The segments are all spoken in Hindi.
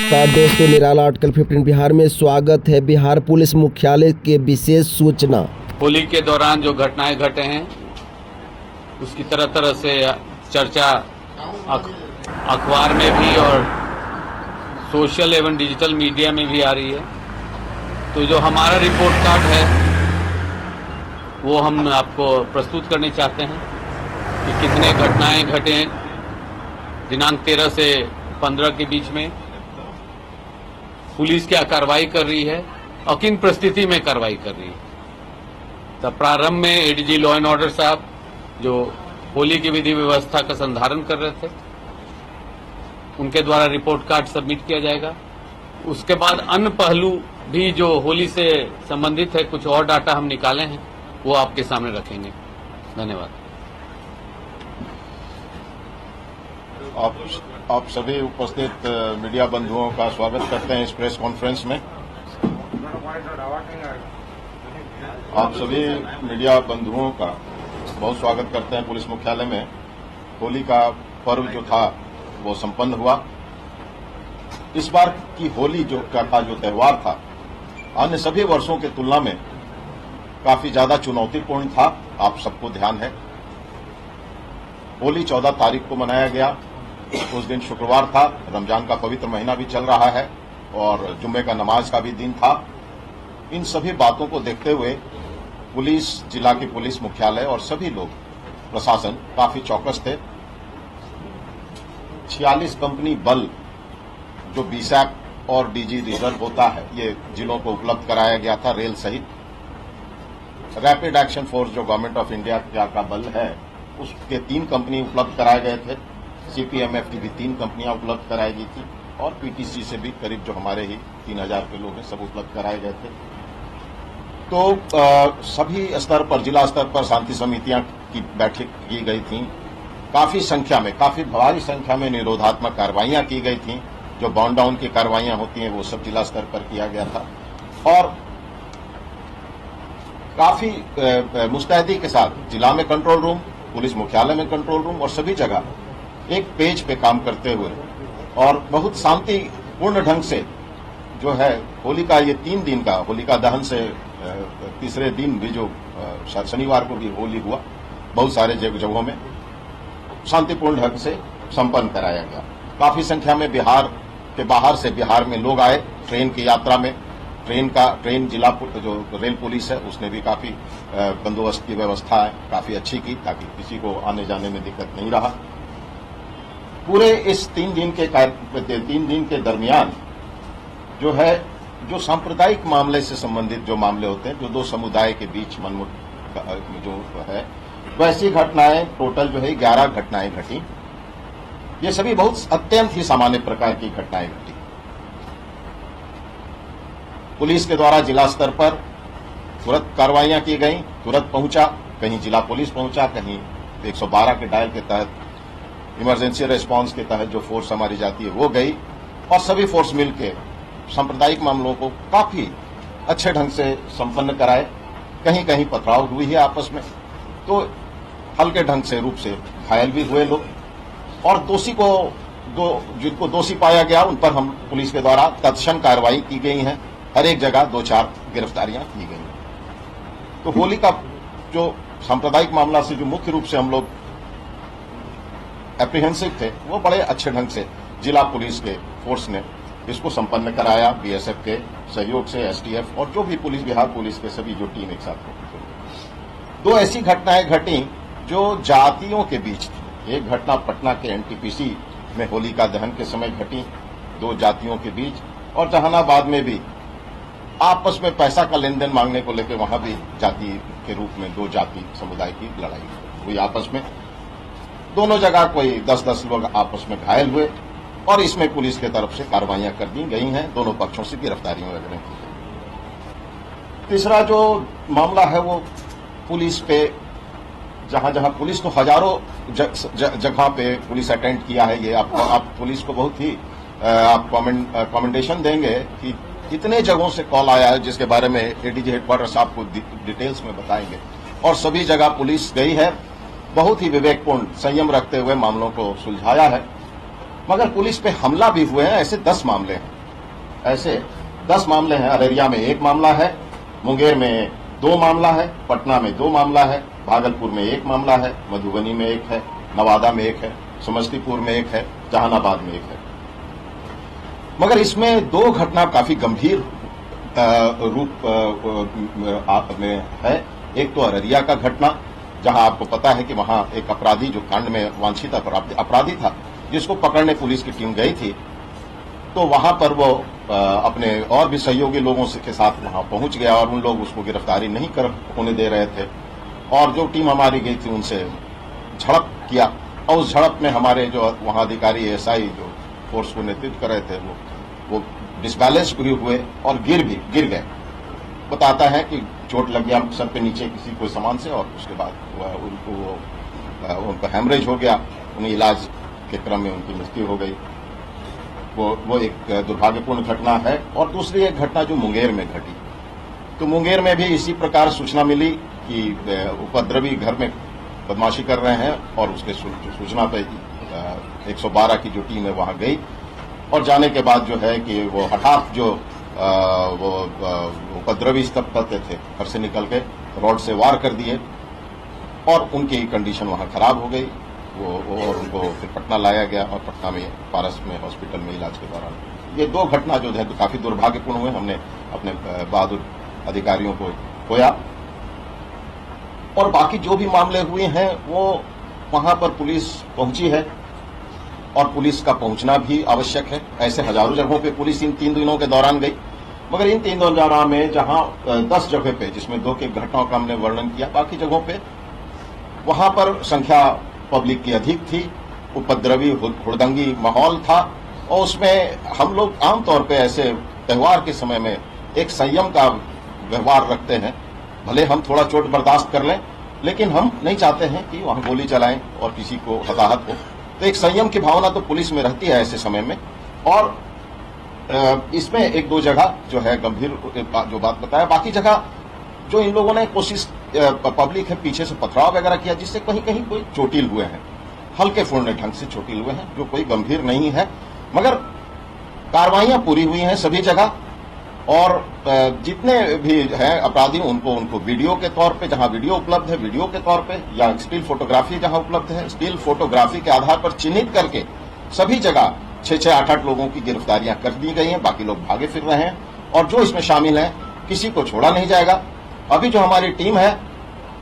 नमस्कार दोस्तों, निराला आर्टिकल 15 बिहार में स्वागत है। बिहार पुलिस मुख्यालय के विशेष सूचना। होली के दौरान जो घटनाएं घटे हैं उसकी तरह तरह से चर्चा अखबार में भी और सोशल एवं डिजिटल मीडिया में भी आ रही है। तो जो हमारा रिपोर्ट कार्ड है वो हम आपको प्रस्तुत करने चाहते हैं कि कितने घटनाएं घटे दिनांक 13 से 15 के बीच में, पुलिस क्या कार्रवाई कर रही है और किन परिस्थिति में कार्रवाई कर रही है। तब प्रारंभ में एडीजी लॉ एंड ऑर्डर साहब जो होली की विधि व्यवस्था का संधारण कर रहे थे, उनके द्वारा रिपोर्ट कार्ड सबमिट किया जाएगा। उसके बाद अन्य पहलू भी जो होली से संबंधित है, कुछ और डाटा हम निकाले हैं, वो आपके सामने रखेंगे। धन्यवाद। आप सभी उपस्थित मीडिया बंधुओं का स्वागत करते हैं इस प्रेस कॉन्फ्रेंस में। आप सभी मीडिया बंधुओं का बहुत स्वागत करते हैं पुलिस मुख्यालय में। होली का पर्व जो था वो संपन्न हुआ। इस बार की होली जो त्यौहार था, अन्य सभी वर्षों की तुलना में काफी ज्यादा चुनौतीपूर्ण था। आप सबको ध्यान है, होली 14 तारीख को मनाया गया। उस दिन शुक्रवार था, रमजान का पवित्र महीना भी चल रहा है और जुम्मे का नमाज का भी दिन था। इन सभी बातों को देखते हुए पुलिस, जिला की पुलिस मुख्यालय और सभी लोग, प्रशासन काफी चौकस थे। 46 कंपनी बल जो बीसैक और डीजी रिजर्व होता है, ये जिलों को उपलब्ध कराया गया था, रेल सहित। रैपिड एक्शन फोर्स जो गवर्नमेंट ऑफ इंडिया का बल है, उसके 3 कंपनी उपलब्ध कराए गए थे। सीपीएमएफ की भी 3 कंपनियां उपलब्ध कराई गई थी और पीटीसी से भी करीब जो हमारे ही 3000 के लोग हैं, सब उपलब्ध कराए गए थे। तो सभी स्तर पर, जिला स्तर पर शांति समितियां की बैठक की गई थी। काफी भारी संख्या में निरोधात्मक कार्रवाइयां की गई थी। जो बाउंड डाउन की कार्रवाइयां होती हैं वो सब जिला स्तर पर किया गया था और काफी मुस्तैदी के साथ जिला में कंट्रोल रूम, पुलिस मुख्यालय में कंट्रोल रूम और सभी जगह एक पेज पे काम करते हुए और बहुत शांतिपूर्ण ढंग से जो है होली का ये 3 दिन का, होलिका दहन से तीसरे दिन भी जो शनिवार को भी होली हुआ, बहुत सारे जगहों में शांतिपूर्ण ढंग से संपन्न कराया गया। काफी संख्या में बिहार के बाहर से बिहार में लोग आए ट्रेन की यात्रा में। ट्रेन जिला जो रेल पुलिस है उसने भी काफी बंदोबस्त की व्यवस्था काफी अच्छी की ताकि किसी को आने जाने में दिक्कत नहीं रहा। पूरे इस 3 दिन के दरमियान जो है, जो सांप्रदायिक मामले से संबंधित जो मामले होते हैं, जो 2 समुदाय के बीच मनमुट जो है, वैसी घटनाएं टोटल जो है 11 घटनाएं घटी। ये सभी बहुत अत्यंत ही सामान्य प्रकार की घटनाएं घटी। पुलिस के द्वारा जिला स्तर पर तुरंत कार्रवाइयां की गई, तुरंत पहुंचा, कहीं जिला पुलिस पहुंचा, कहीं 112 के डायल के तहत, इमरजेंसी रेस्पॉन्स के तहत जो फोर्स हमारी जाती है वो गई और सभी फोर्स मिलकर सांप्रदायिक मामलों को काफी अच्छे ढंग से संपन्न कराए। कहीं कहीं पथराव हुई है आपस में, तो हल्के ढंग से रूप से घायल भी हुए लोग और जिनको दोषी पाया गया उन पर हम पुलिस के द्वारा तत्क्षण कार्रवाई की गई है। हर एक जगह 2-4 गिरफ्तारियां की गई। तो होली का जो सांप्रदायिक मामला से जो मुख्य रूप से हम लोग एप्रीहेंसिव थे, वो बड़े अच्छे ढंग से जिला पुलिस के फोर्स ने इसको संपन्न कराया। बीएसएफ के सहयोग से एसटीएफ और जो भी पुलिस, बिहार पुलिस के सभी जो टीम एक साथ होती। 2 ऐसी घटनाएं घटी जो जातियों के बीच थी। एक घटना पटना के एनटीपीसी में होलिका दहन के समय घटी, 2 जातियों के बीच, और जहानाबाद में भी आपस में पैसा का लेन देन मांगने को लेकर वहां भी जाति के रूप में 2 जाति समुदाय की लड़ाई हुई आपस में। दोनों जगह कोई 10-10 लोग आपस में घायल हुए और इसमें पुलिस की तरफ से कार्रवाइयां कर दी गई हैं। दोनों पक्षों से गिरफ्तारियां वगैरह की गई। तीसरा जो मामला है वो पुलिस पे, जहां पुलिस तो हजारों जगह पे पुलिस अटेंड किया है। ये आप पुलिस को बहुत ही आप कमेंडेशन देंगे कि कितने जगहों से कॉल आया है, जिसके बारे में एडीजी हेडक्वार्टर साहब को डिटेल्स में बताएंगे। और सभी जगह पुलिस गई है, बहुत ही विवेकपूर्ण संयम रखते हुए मामलों को सुलझाया है। मगर पुलिस पे हमला भी हुए हैं, ऐसे 10 मामले हैं ऐसे 10 मामले हैं। अररिया में 1 मामला है, मुंगेर में 2 मामला है, पटना में 2 मामला है, भागलपुर में 1 मामला है, मधुबनी में 1 है, नवादा में 1 है, समस्तीपुर में 1 है, जहानाबाद में 1 है। मगर इसमें 2 घटना काफी गंभीर रूप में है। एक तो अररिया का घटना, जहां आपको पता है कि वहां एक अपराधी जो कांड में वांछित अपराधी था, जिसको पकड़ने पुलिस की टीम गई थी, तो वहां पर वो अपने और भी सहयोगी लोगों के साथ वहां पहुंच गया और उन लोग उसको गिरफ्तारी नहीं होने दे रहे थे और जो टीम हमारी गई थी उनसे झड़प किया और उस झड़प में हमारे जो वहां अधिकारी एसआई जो फोर्स को नेतृत्व कर रहे थे वो डिसबैलेंस भी हुए और गिर गए। बताता है कि चोट लग गया सर पे नीचे किसी कोई सामान से और उसके बाद उनको हैमरेज हो गया, उन्हें इलाज के क्रम में उनकी मृत्यु हो गई। वो एक दुर्भाग्यपूर्ण घटना है। और दूसरी एक घटना जो मुंगेर में घटी, तो मुंगेर में भी इसी प्रकार सूचना मिली कि उपद्रवी घर में बदमाशी कर रहे हैं और उसके सूचना पे 112 की जो टीम है वहां गई और जाने के बाद जो है कि वो हठात जो वो उपद्रवी तब करते थे घर से निकल के रॉड से वार कर दिए और उनकी कंडीशन वहां खराब हो गई। वो और उनको फिर पटना लाया गया और पटना में पारस में हॉस्पिटल में इलाज के दौरान ये 2 घटना जो है तो काफी दुर्भाग्यपूर्ण हुए। हमने अपने बहादुर अधिकारियों को खोया और बाकी जो भी मामले हुए हैं वो वहां पर पुलिस पहुंची है और पुलिस का पहुंचना भी आवश्यक है। ऐसे हजारों जगहों पे पुलिस इन 3 दिनों के दौरान गई, मगर इन 3 दिनों में जहां 10 जगह पे जिसमें 2 की घटनाओं का हमने वर्णन किया, बाकी जगहों पे वहां पर संख्या पब्लिक की अधिक थी, उपद्रवी हुड़दंगी माहौल था और उसमें हम लोग आमतौर पे ऐसे त्योहार के समय में एक संयम का व्यवहार रखते हैं। भले हम थोड़ा चोट बर्दाश्त कर लें, लेकिन हम नहीं चाहते हैं कि वहां गोली चलाएं और किसी को हताहत हो। तो एक संयम की भावना तो पुलिस में रहती है ऐसे समय में। और इसमें 1-2 जगह जो है गंभीर जो बात बताया, बाकी जगह जो इन लोगों ने कोशिश पब्लिक है पीछे से पथराव वगैरह किया जिससे कहीं कहीं कोई चोटिल हुए हैं, हल्के फुल्के ढंग से चोटिल हुए हैं, जो कोई गंभीर नहीं है। मगर कार्रवाइयां पूरी हुई हैं सभी जगह और जितने भी हैं अपराधी उनको वीडियो के तौर पे, जहां वीडियो उपलब्ध है वीडियो के तौर पे, या स्टिल फोटोग्राफी जहां उपलब्ध है स्टिल फोटोग्राफी के आधार पर चिन्हित करके सभी जगह 6-6, 8-8 लोगों की गिरफ्तारियां कर दी गई हैं। बाकी लोग भागे फिर रहे हैं और जो इसमें शामिल हैं किसी को छोड़ा नहीं जाएगा। अभी जो हमारी टीम है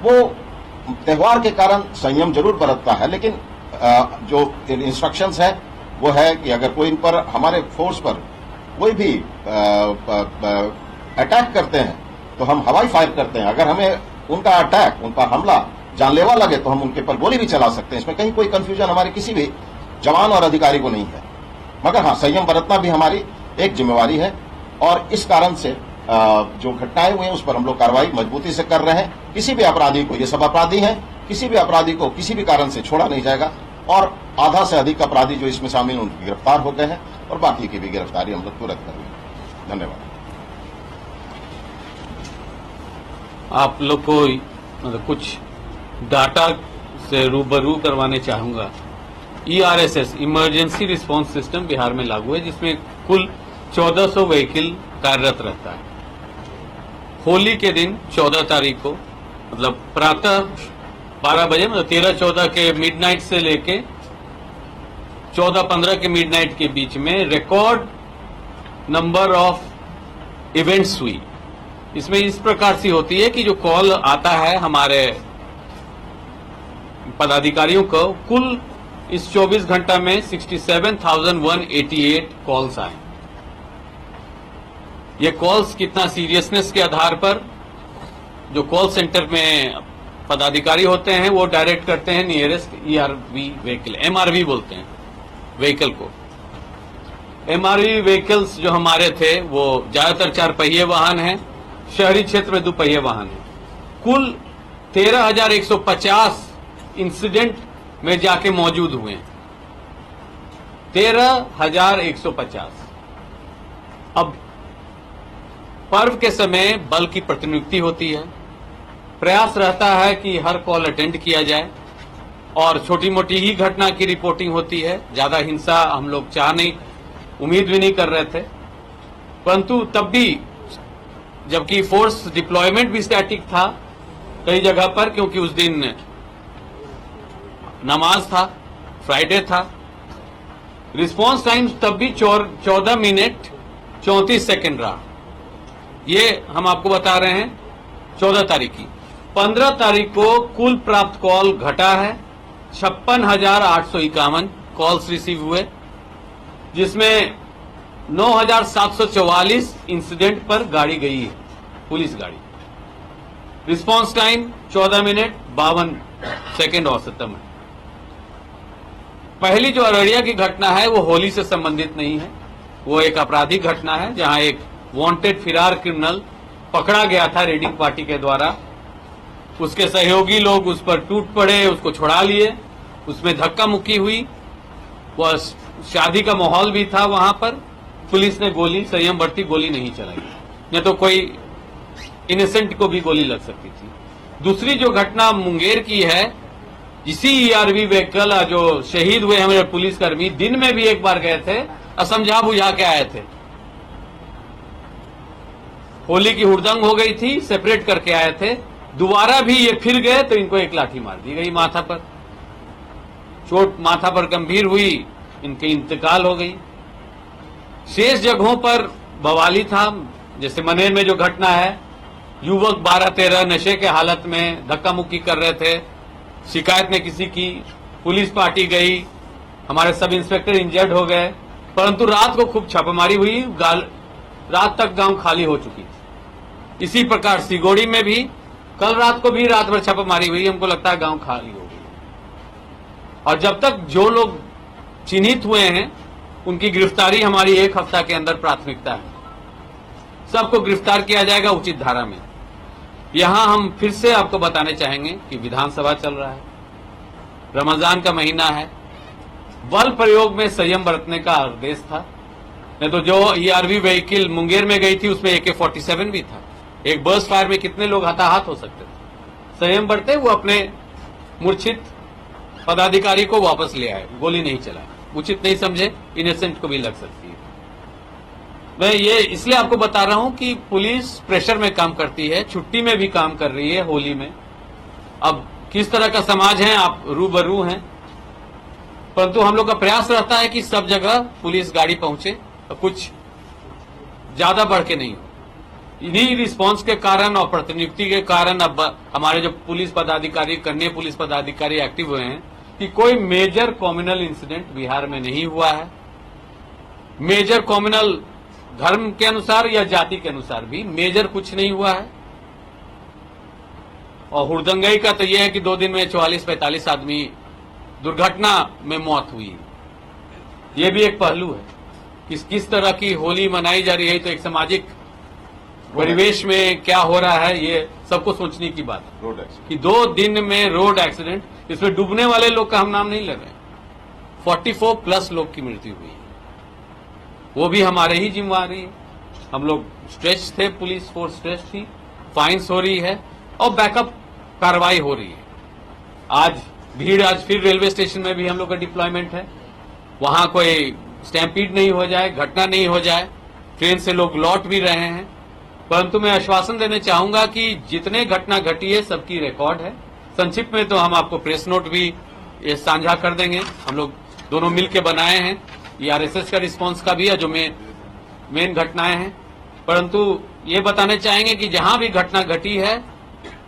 वो त्योहार के कारण संयम जरूर बरतता है, लेकिन जो इंस्ट्रक्शंस है वो है कि अगर कोई इन पर हमारे फोर्स पर कोई भी अटैक करते हैं तो हम हवाई फायर करते हैं। अगर हमें उनका अटैक, उन पर हमला जानलेवा लगे तो हम उनके पर गोली भी चला सकते हैं। इसमें कहीं कोई कंफ्यूजन हमारे किसी भी जवान और अधिकारी को नहीं है। मगर हाँ, संयम बरतना भी हमारी एक जिम्मेवारी है और इस कारण से जो घटनाएं हुई हैं उस पर हम लोग कार्रवाई मजबूती से कर रहे हैं। किसी भी अपराधी को, ये सब अपराधी हैं, किसी भी अपराधी को किसी भी कारण से छोड़ा नहीं जाएगा और आधा से अधिक अपराधी जो इसमें शामिल उनकी गिरफ्तार हो गए हैं और बाकी की भी गिरफ्तारी हम लोग तुरंत करेंगे। धन्यवाद। आप लोग को मतलब कुछ डाटा से रूबरू करवाने चाहूंगा। ERSS emergency response system Bihar में लागू है, जिसमें कुल 1400 व्हीकल कार्यरत रहता है। होली के दिन 14 तारीख को मतलब प्रातः 12 बजे, मतलब 13-14 के मिडनाइट से लेके 14-15 के मिडनाइट के बीच में रिकॉर्ड नंबर ऑफ इवेंट्स हुई। इसमें इस प्रकार से होती है कि जो कॉल आता है हमारे पदाधिकारियों को, कुल इस 24 घंटा में 67,188 कॉल्स आए। ये कॉल्स कितना सीरियसनेस के आधार पर जो कॉल सेंटर में पदाधिकारी होते हैं वो डायरेक्ट करते हैं नियरेस्ट ERV व्हीकल, MRV बोलते हैं व्हीकल को। MRV व्हीकल्स जो हमारे थे वो ज्यादातर 4 पहिए वाहन हैं, शहरी क्षेत्र में 2 पहिए वाहन हैं। कुल 13,150 इंसिडेंट में जाके मौजूद हुए हैं, 13,150। अब पर्व के समय बल की प्रतिनियुक्ति होती है, प्रयास रहता है कि हर कॉल अटेंड किया जाए और छोटी मोटी ही घटना की रिपोर्टिंग होती है। ज्यादा हिंसा हम लोग उम्मीद भी नहीं कर रहे थे। परंतु तब भी, जबकि फोर्स डिप्लॉयमेंट भी स्टैटिक था कई जगह पर, क्योंकि उस दिन नमाज था, फ्राइडे था, रिस्पांस टाइम तब भी 14 मिनट 34 सेकंड रहा। ये हम आपको बता रहे हैं 14 तारीख की। 15 तारीख को कुल प्राप्त कॉल घटा है, 56,851 कॉल्स रिसीव हुए, जिसमें 9,744 इंसिडेंट पर गाड़ी गई है, पुलिस गाड़ी। रिस्पांस टाइम 14 मिनट 52 सेकेंड औसतन है। पहली जो अररिया की घटना है वो होली से संबंधित नहीं है, वो एक आपराधिक घटना है जहां एक वांटेड फिरार क्रिमिनल पकड़ा गया था रेडिंग पार्टी के द्वारा। उसके सहयोगी लोग उस पर टूट पड़े, उसको छुड़ा लिए, उसमें धक्का मुक्की हुई, वह शादी का माहौल भी था वहां पर। पुलिस ने गोली संयम बरती, गोली नहीं चलाई, नहीं तो कोई इनोसेंट को भी गोली लग सकती थी। दूसरी जो घटना मुंगेर की है, इसी ईआरवी व्हीकल जो शहीद हुए हमारे पुलिसकर्मी दिन में भी एक बार गए थे, असमझा बुझा के आए थे, होली की हुड़दंग हो गई थी, सेपरेट करके आए थे, दोबारा भी ये फिर गए तो इनको एक लाठी मार दी गई माथा पर, चोट माथा पर गंभीर हुई, इनकी इंतकाल हो गई। शेष जगहों पर बवाली था, जैसे मनेर में जो घटना है, युवक 12-13 नशे के हालत में धक्का मुक्की कर रहे थे, शिकायत ने किसी की, पुलिस पार्टी गई, हमारे सब इंस्पेक्टर इंजर्ड हो गए, परंतु रात को खूब छापेमारी हुई, रात तक गांव खाली हो चुकी थी। इसी प्रकार सिगोड़ी में भी कल रात को भी रात भर छापेमारी हुई, हमको लगता है गांव खाली हो गई। और जब तक जो लोग चिन्हित हुए हैं उनकी गिरफ्तारी हमारी एक हफ्ता के अंदर प्राथमिकता है, सबको गिरफ्तार किया जाएगा उचित धारा में। यहां हम फिर से आपको बताने चाहेंगे कि विधानसभा चल रहा है, रमजान का महीना है, बल प्रयोग में संयम बरतने का आदेश था। नहीं तो जो ईआरवी व्हीकल मुंगेर में गई थी उसमें AK-47 भी था, एक बर्स्ट फायर में कितने लोग हताहत हो सकते थे। संयम बरते, वो अपने मूर्छित पदाधिकारी को वापस ले आए, गोली नहीं चलाए, उचित नहीं समझे, इनोसेंट को भी लग सकती है। मैं ये इसलिए आपको बता रहा हूं कि पुलिस प्रेशर में काम करती है, छुट्टी में भी काम कर रही है, होली में। अब किस तरह का समाज है आप रूबरू हैं, परंतु हम लोग का प्रयास रहता है कि सब जगह पुलिस गाड़ी पहुंचे, कुछ ज्यादा बढ़ के नहीं हो। इन्हीं रिस्पांस के कारण और प्रतिनियुक्ति के कारण अब हमारे जो पुलिस पदाधिकारी, कन्या पुलिस पदाधिकारी एक्टिव हुए हैं कि कोई मेजर कॉम्युनल इंसिडेंट बिहार में नहीं हुआ है। मेजर कॉम्युनल धर्म के अनुसार या जाति के अनुसार भी मेजर कुछ नहीं हुआ है। और हुड़दंगई का तो यह है कि 2 दिन में 44-45 आदमी दुर्घटना में मौत हुई। ये भी एक पहलू है कि किस तरह की होली मनाई जा रही है, तो एक सामाजिक परिवेश में क्या हो रहा है, ये सबको सोचने की बात है। रोड एक्सीडेंट कि 2 दिन में रोड एक्सीडेंट, इसमें डूबने वाले लोग का हम नाम नहीं ले रहे, 44+ लोग की मृत्यु हुई, वो भी हमारे ही जिम्मेवारी है। हम लोग स्ट्रेच थे, पुलिस फोर्स स्ट्रेच थी, फाइन्स हो रही है और बैकअप कार्रवाई हो रही है। आज फिर रेलवे स्टेशन में भी हम लोग का डिप्लॉयमेंट है, वहां कोई स्टैम्पीड नहीं हो जाए, घटना नहीं हो जाए, ट्रेन से लोग लौट भी रहे हैं। परंतु मैं आश्वासन देना चाहूंगा कि जितने घटना घटी है सबकी रिकॉर्ड है। संक्षिप्त में तो हम आपको प्रेस नोट भी ये साझा कर देंगे, हम लोग दोनों मिलकर बनाए हैं, ये RSS का रिस्पांस का भी है जो मेन घटनाएं हैं। परंतु ये बताने चाहेंगे कि जहां भी घटना घटी है,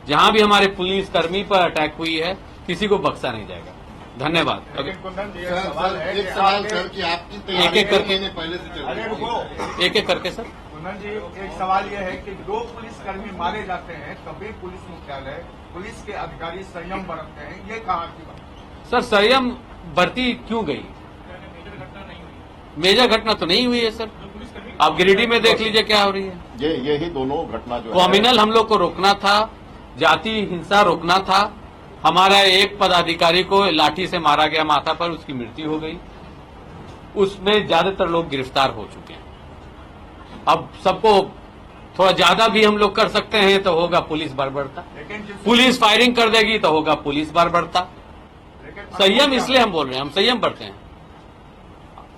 जहां भी हमारे पुलिस कर्मी पर अटैक हुई है, किसी को बख्शा नहीं जाएगा। धन्यवाद। लेकिन कुंदन जी, सर, सवाल सर, है एक कि सवाल आपके- सर कि आपकी एक एक करके- महीने पहले से चल रही अरे है। रुको, एक एक करके सर। कुंदन जी, एक सवाल यह है कि 2 पुलिसकर्मी मारे जाते हैं, तभी पुलिस मुख्यालय, पुलिस के अधिकारी संयम बरतते हैं, ये कहाँ की बात? सर संयम बरती क्यों गई? मेजर घटना तो नहीं हुई है सर। आप गिरिडीह में देख लीजिए क्या हो रही है। ये ही दोनों घटना जो है कॉम्युनल हम लोग को रोकना था, जाति हिंसा रोकना था। हमारा एक पदाधिकारी को लाठी से मारा गया माथा पर, उसकी मृत्यु हो गई, उसमें ज्यादातर लोग गिरफ्तार हो चुके हैं। अब सबको थोड़ा ज्यादा भी हम लोग कर सकते हैं तो होगा पुलिस बर्बरता, लेकिन पुलिस फायरिंग कर देगी तो होगा पुलिस बर्बरता। लेकिन संयम इसलिए हम बोल रहे हैं, हम संयम बरते हैं।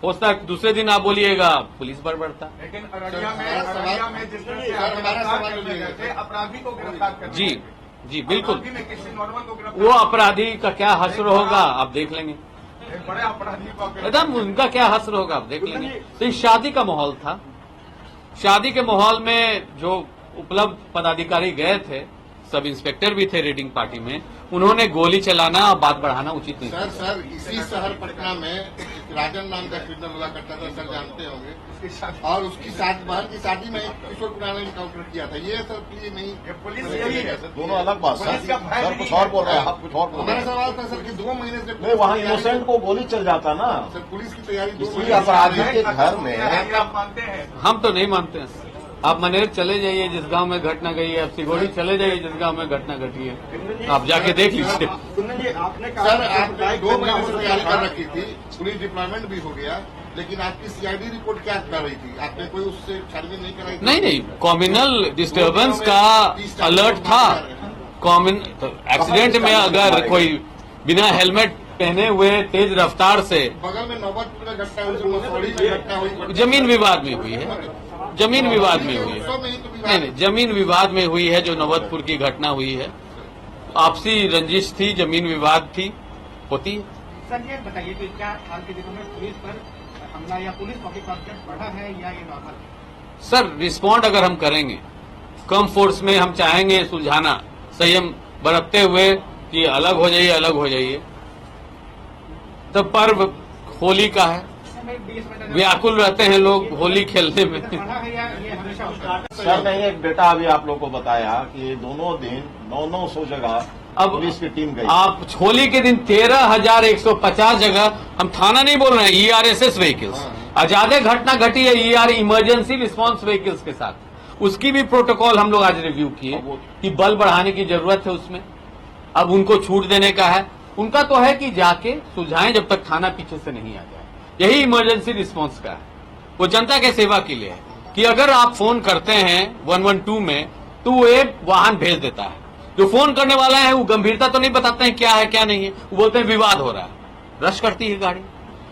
हो सकता है दूसरे दिन आप बोलिएगा पुलिस बर्बरता। लेकिन अररिया में जिस तरह से आप गिरफ्तार करने गए थे, अपराधी को गिरफ्तार करने जी गए थे। जी बिल्कुल, अपराधी में किसी नॉर्मल को गिरफ्तार वो अपराधी का क्या हश्र होगा आप देख लेंगे, एक बड़े अपराधी को गिरफ्तार एकदम उनका क्या हश्र होगा आप देख लेंगे। तो ये शादी का माहौल था, शादी के माहौल में जो उपलब्ध पदाधिकारी गए थे, सब इंस्पेक्टर भी थे रेडिंग पार्टी में, उन्होंने गोली चलाना और बात बढ़ाना उचित नहीं था। सर इसी शहर पटना में एक राजन नाम का क्रिमिनल हुआ करता था, सर जानते होंगे, उसकी शादी और उसकी शादी बहन की शादी में एक किशोर कुमार ने इनकाउंटर किया था। ये सर प्लीज नहीं, ये पुलिस यही है दोनों अलग बात पुलिस का भय सर, नहीं कुछ है। और बोल रहे हैं आप, कुछ और बोल रहे हमारा हैं। सवाल था सर कि 2 महीने से नहीं, वहाँ इनोसेंट को गोली चल जाता ना, सर पुलिस की तैयारी 2 इसी महीने अपराधी से के घर में आप मानते हैं? हम तो नहीं मानते हैं। आप मनेर चले जाइए जिस गांव में घटना गई है, आप सिगोड़ी चले जाइए जिस गांव में घटना घटी है, आप जाके देख लीजिए। आपने सर आपने 2 महीने से तैयारी कर रखी थी, पुलिस डिप्लॉयमेंट भी हो गया, लेकिन आपकी सीआईडी रिपोर्ट क्या कर रही थी? आपने कोई उससे छानबीन नहीं कराई थी? नहीं नहीं, कॉम्युनल डिस्टर्बेंस का अलर्ट था। कॉमन एक्सीडेंट में अगर कोई बिना हेलमेट पहने हुए तेज रफ्तार से, बगल में नौबतपुर में घटना हुई, मसौड़ी में घटना हुई, जमीन विवाद में हुई है, जमीन विवाद में हुई है, नहीं नहीं, जमीन विवाद में हुई है, जो नौबतपुर की घटना हुई है, आपसी रंजिश थी, जमीन विवाद थी, होती है। सर ये बताइए कि क्या हाल के दिनों में पुलिस पर हमला या पुलिस पब्लिक कॉन्फिडेंस बढ़ा है या ये नॉर्मल है? सर रिस्पॉन्ड अगर हम करेंगे, कम फोर्स में हम चाहेंगे सुलझाना, संयम बरतते हुए कि अलग हो जाइए, अलग हो जाइए, तो पर्व होली का है, व्याकुल रहते हैं लोग होली खेलने में। बढ़ा है या ये हमेशा होता है? सर मैंने एक डेटा अभी आप लोग को बताया कि ये दोनों दिन 900 जगह अब पुलिस की टीम गई। आप होली के दिन 13,150 जगह, हम थाना नहीं बोल रहे हैं, ERSS व्हीकल्स, ज्यादा घटना घटी है ER इमरजेंसी रिस्पांस व्हीकल्स के साथ, उसकी भी प्रोटोकॉल हम लोग आज रिव्यू किए कि बल बढ़ाने की जरूरत है उसमें, अब उनको छूट देने का है। उनका तो है कि जाके सुलझाएं जब तक थाना पीछे से नहीं आ जाए, यही इमरजेंसी रिस्पांस का है, वो जनता के सेवा के लिए है कि अगर आप फोन करते हैं 112 में तो वो एक वाहन भेज देता है, जो फोन करने वाला है वो गंभीरता तो नहीं बताते हैं क्या है क्या नहीं है, वो बोलते हैं विवाद हो रहा है, रश करती है गाड़ी।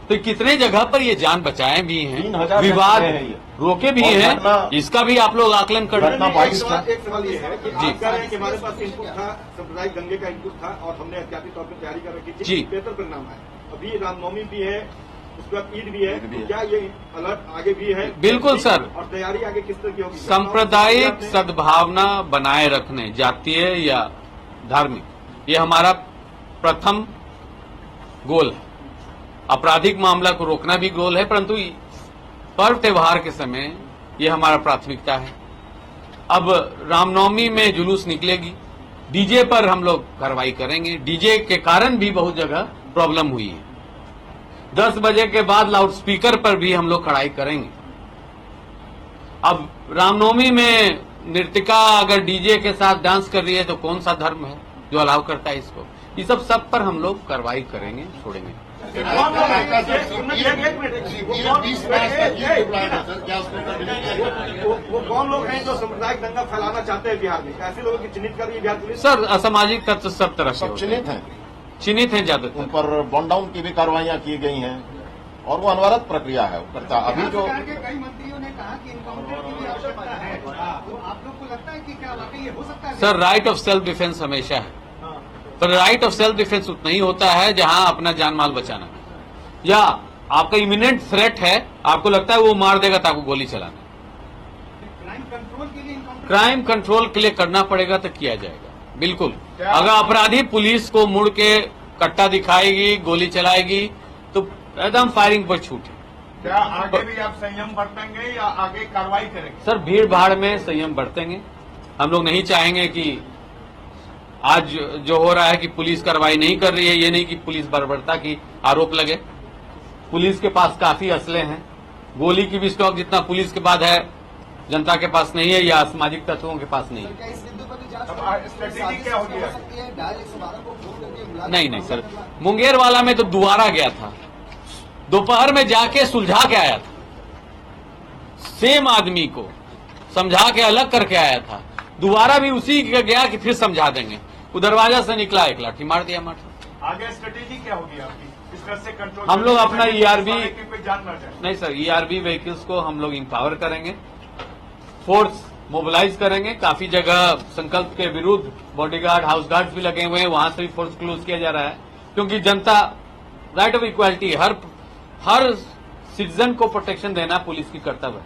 तो कितने जगह पर ये जान बचाए भी हैं, 3,000 विवाद है ये। रोके भी और हैं, घटना- इसका भी आप लोग आकलन कर घटना 22 था। एक सवाल ये है कि जी। आप कह रहे हैं कि हमारे पास इनपुट था, सांप्रदायिक दंगे का इनपुट था और हमने एहतियाती तौर पर तैयारी कर रखी थी, जी। बेहतर परिणाम है। अभी रामनवमी भी है, उसके बाद ईद भी है, ईद भी है। क्या ये अलर्ट आगे भी है? बिल्कुल सर। और तैयारी आगे किस तरह की होगी? सांप्रदायिक सद्भावना बनाए रखने, जातीय या धार्मिक, ये हमारा प्रथम गोल है। आपराधिक मामला को रोकना भी गोल है, परंतु पर्व त्योहार के समय ये हमारा प्राथमिकता है। अब रामनवमी में जुलूस निकलेगी, डीजे पर हम लोग कार्रवाई करेंगे, डीजे के कारण भी बहुत जगह प्रॉब्लम हुई है। 10 बजे के बाद लाउड स्पीकर पर भी हम लोग कड़ाई करेंगे। अब रामनवमी में नृत्यिका अगर डीजे के साथ डांस कर रही है तो कौन सा धर्म है जो अलाउ करता है इसको? ये सब पर हम लोग कार्रवाई करेंगे, छोड़ेंगे। वो कौन लोग हैं जो सांप्रदायिक दंगा फैलाना चाहते हैं बिहार में? ऐसे लोगों की चिन्हित कर रही है बिहार पुलिस? सर असामाजिक तत्व सब तरह से सब होते हैं। चिन्हित हैं उन ज्यादातर। पर बॉन्ड डाउन की भी कार्रवाइयां की गई हैं और वो अनवरत प्रक्रिया है करता। अभी जो सरकार के कई मंत्रियों ने कहा कि इनकाउंटर की भी आवश्यकता है, तो आप लोग को लगता है कि क्या वाकई ये हो सकता है? Sir right of self defence हमेशा है, पर राइट ऑफ सेल्फ डिफेंस उतना ही होता है जहां अपना जान माल बचाना, या आपका इमिनेंट थ्रेट है, आपको लगता है वो मार देगा तो आपको गोली चलाना। क्राइम कंट्रोल के लिए इनकाउंटर क्राइम कंट्रोल के लिए करना पड़ेगा तो किया जाएगा, बिल्कुल। अगर अपराधी पुलिस को मुड़ के कट्टा दिखाएगी, गोली चलाएगी तो एकदम फायरिंग पर छूट है। क्या आगे भी आप संयम बरतेंगे या आगे कार्रवाई करेंगे? सर भीड़ भाड़ में संयम बरतेंगे, हम लोग नहीं चाहेंगे कि आज जो हो रहा है कि पुलिस कार्रवाई नहीं कर रही है, ये नहीं कि पुलिस बर्बरता की आरोप लगे। पुलिस के पास काफी असले हैं, गोली की भी स्टॉक जितना पुलिस के पास है जनता के पास नहीं है या सामाजिक तत्वों के पास नहीं है। क्या इस बिंदु पर भी जांच अब स्ट्रेटेजी क्या होगी? हो सकती है? डायल 112 को फोन करके बुला नहीं सर, मुंगेर वाला में तो दोबारा गया था, दोपहर में जाके सुलझा के आया था, सेम आदमी को समझा के अलग करके आया था, दोबारा भी उसी के गया कि फिर समझा देंगे, वो दरवाजा से निकला, एक लाठी मार दिया मार। आगे स्ट्रेटेजी क्या होगी आपकी? इस तरह से कंट्रोल हम लोग अपना ERV पे जान न जाए। नहीं सर, ERV व्हीकल्स को हम लोग इंपावर करेंगे, फोर्स मोबिलाइज करेंगे। काफी जगह संकल्प के विरुद्ध बॉडीगार्ड, हाउस गार्ड्स भी लगे हुए हैं, वहां से भी फोर्स क्लोज किया जा रहा है, क्योंकि जनता right of equality, her citizen को प्रोटेक्शन देना पुलिस की कर्तव्य है।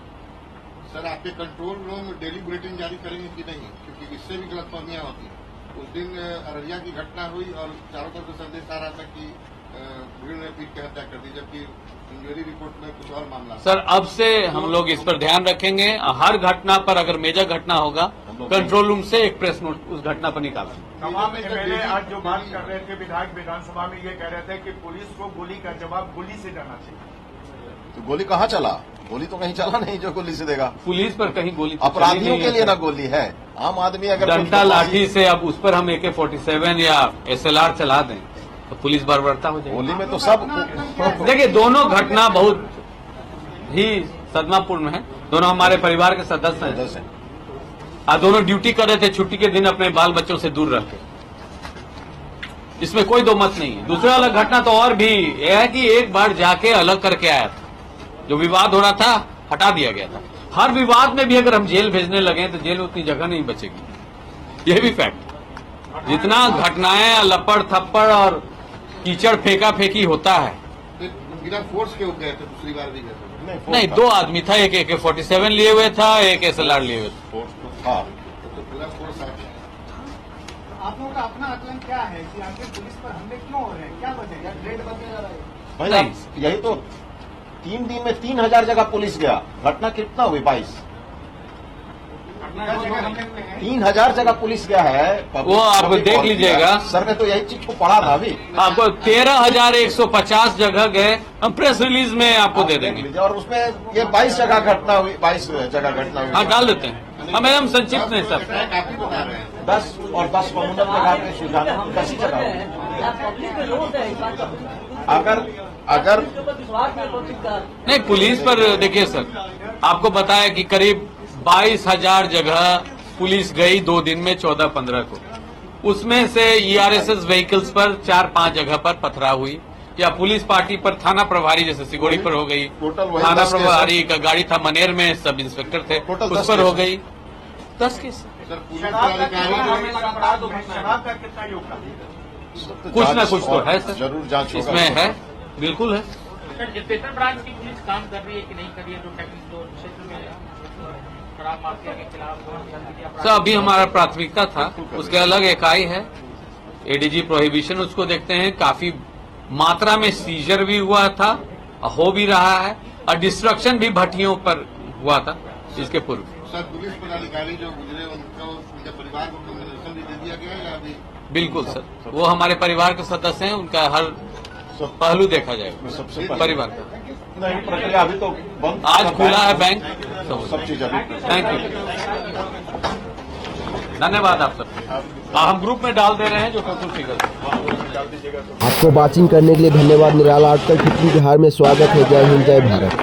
सर आपके कंट्रोल रूम डेली बुलेटिन जारी करेंगे कि नहीं, क्योंकि इससे भी गलतफहमियां होती हैं। उस दिन अररिया की घटना हुई और चारों तरफ से संदेश आ रहा था कि भीड़ ने पीट के हत्या कर दी, जबकि इंजरी रिपोर्ट में कुछ और मामला। सर अब से हम लोग इस पर ध्यान रखेंगे। हर घटना पर अगर मेजर घटना होगा, कंट्रोल रूम से एक प्रेस नोट उस घटना पर निकालेंगे। तमाम एमएलए आज जो बात कर रहे थे, विधायक विधानसभा में ये कह रहे थे कि पुलिस को गोली का जवाब गोली से देना चाहिए। तो गोली कहाँ चला? गोली तो कहीं चला नहीं जो गोली से देगा। पुलिस पर कहीं गोली तो अपराधियों चली नहीं के है लिए सर। ना गोली है, आम आदमी अगर डंडा लाठी से अब उस पर हम AK-47 या SLR चला दें तो पुलिस बर्बरता हो जाएगी। गोली में तो सब देखिए दोनों घटना बहुत ही सदमापूर्ण है। दोनों हमारे परिवार के सदस्य हैं सदस्य हैं। और दोनों ड्यूटी कर रहे थे छुट्टी के दिन अपने बाल बच्चों से दूर रह के। इसमें कोई दो मत नहीं है। दूसरा वाला घटना तो और भी यह है कि एक बार जाके अलग करके आया था, जो विवाद हो रहा था हटा दिया गया था। हर विवाद में भी अगर हम जेल भेजने लगे तो जेल में उतनी जगह नहीं बचेगी, यह भी फैक्ट। जितना घटनाएं लपड़ थप्पड़ और कीचड़ फेंका फेंकी होता है। बिना फोर्स के गए थे, दूसरी बार भी गए थे। नहीं, दो आदमी था, एक AK-47 लिए हुए था, एक SLR लिए हुए था। फोर्स तो था। तो पूरा फोर्स आ गया। आप लोगों का अपना आकलन क्या है कि आखिर पुलिस पर हमले क्यों हो रहे हैं, क्या वजह है? रेड बदले जा रहा है। भाई नहीं। साहब, यही तो 3 दिन में 3000 जगह पुलिस गया। घटना कितना हुई? 22। 3000 जगग पुलिस गया है। वो आप देख लीजिएगा। सर ने तो यही चीज को पढ़ा था अभी। आपको 13,150 जगह गए, हम प्रेस रिलीज में आपको दे देंगे। लीजिए। और उसमें ये 22 जगह घटना हुई, 22 जगह घटना हुई। हाँ डाल देते हैं, हम एकदम संक्षिप्त में सब। काफी बता रहे हैं। 10 और 10 कम्युनल जगह पे सुझाना 10 ही जगह। अगर नहीं, पुलिस पर देखिए सर, आपको बताया कि करीब 22,000 जगह पुलिस गई 2 दिन में 14-15 को। उसमें से ERSS व्हीकल्स पर 4-5 जगह पर पथराव हुई, या पुलिस पार्टी पर थाना प्रभारी जैसे सिगोड़ी पर हो गई, टोटल वही थाना 10 केस प्रभारी का गाड़ी था मनेर में, सब इंस्पेक्टर थे, टोटल उस 10 पर हो केस। गई 10 केस। सर पुलिस शराब का अधिकारी शराब का कितना योगदान? कुछ ना कुछ तो है सर, जरूर जांच होगा। इसमें है, बिल्कुल है। सर स्पेशल ब्रांच की पुलिस काम कर रही है कि नहीं कर रही है, जो टेक्निकल क्षेत्र में शराब माफिया के खिलाफ? सर अभी हमारा प्राथमिकता था, उसके अलग इकाई है ADG प्रोहिबिशन, उसको देखते हैं। काफी मात्रा में सीजर भी हुआ था, हो भी रहा है, और डिस्ट्रक्शन भी भट्टियों पर हुआ था इसके पूर्व। सर पुलिस पदाधिकारी जो गुजरे उनको, उनके परिवार को कम्युनिकेशन भी दे दिया गया या अभी? बिल्कुल सर, वो हमारे परिवार के सदस्य हैं, उनका हर पहलू देखा जाएगा सबसे पहले परिवार का। नहीं, प्रक्रिया अभी तो बंद। आज खुला है बैंक, सब चीज अभी। थैंक यू, धन्यवाद आप सब। हम ग्रुप में डाल दे रहे हैं जो टोटल फिगर। आपको वाचिंग करने के लिए धन्यवाद। निराला आर्टिकल 15 बिहार में स्वागत है। जय हिंद, जय भारत।